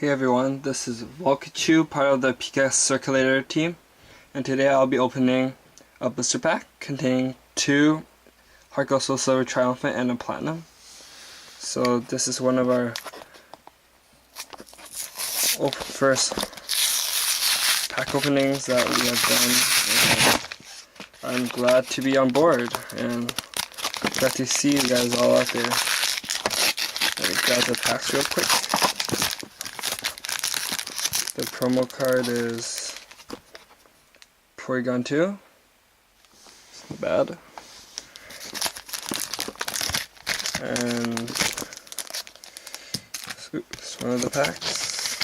Hey everyone, this is Volcachu, part of the PikaCirculator team, and today I'll be opening a blister pack containing 2 Heart Gold Soul Silver Triumphant and a Platinum. So this is one of our first pack openings that we have done, and I'm glad to be on board and glad to see you guys all out there. Let me grab the packs real quick. The promo card is Porygon 2. It's not bad. And it's one of the packs.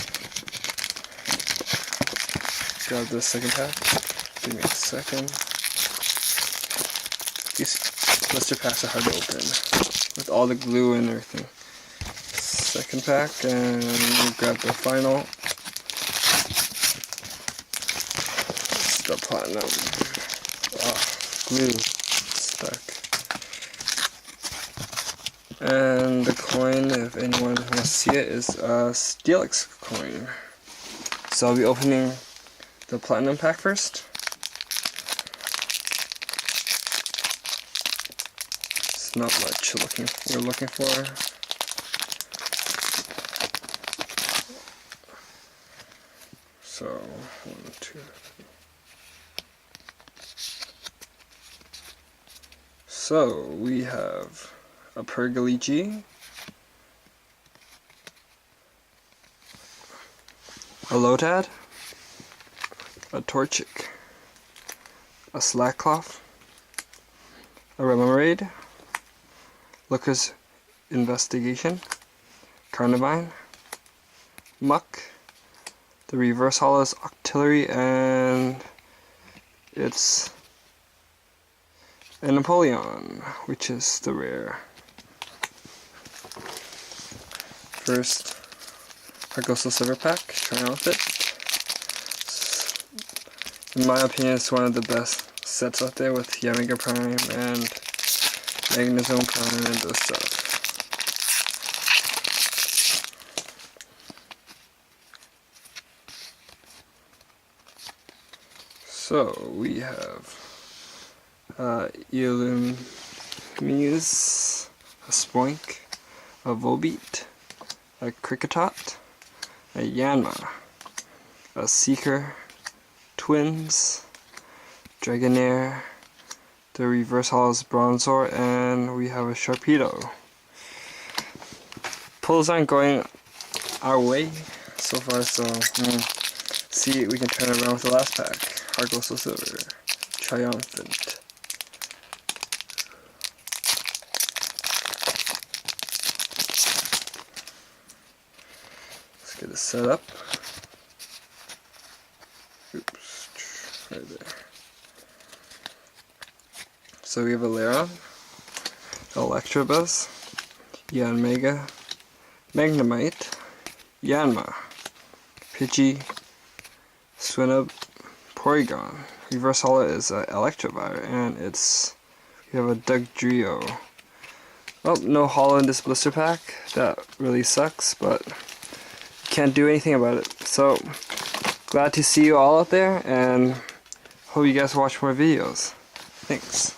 Grab the second pack. Give me a second. These blister packs are hard to open with all the glue and everything. Second pack, and we'll grab the final. The Platinum. Oh, glue stuck. And the coin, if anyone wants to see it, is a Steelix coin. So I'll be opening the Platinum pack first. It's not much we're looking for. So 1, 2, 3. So we have a Pergalici, a Lotad, a Torchic, a Slackcloth, a Remoraid, Looker's Investigation, Carnivine, Muck, the Reverse Hollows Octillery, and it's a Napoleon, which is the rare. First, Heart Gold Soul Silver pack, Triumphant. In my opinion, it's one of the best sets out there with Yamega Prime and Magnezone Prime and those stuff. So we have Illumise, a Spoink, a Volbeat, a Kricketot, a Yanma, a Seeker, Twins, Dragonair, the Reverse Hollows Bronzor, and we have a Sharpedo. Pulls aren't going our way so far, so see we can turn it around with the last pack. Heart Gold Soul Silver, Triumphant. Let's get it set up. Oops, right there. So we have a Lairon, Electabuzz, Yanmega, Magnemite, Yanma, Pidgey, Swinub, Porygon. Reverse Holo is Electivire, and we have a Dugtrio. Well, no holo in this blister pack. That really sucks, but can't do anything about it. So, glad to see you all out there, and hope you guys watch more videos. Thanks.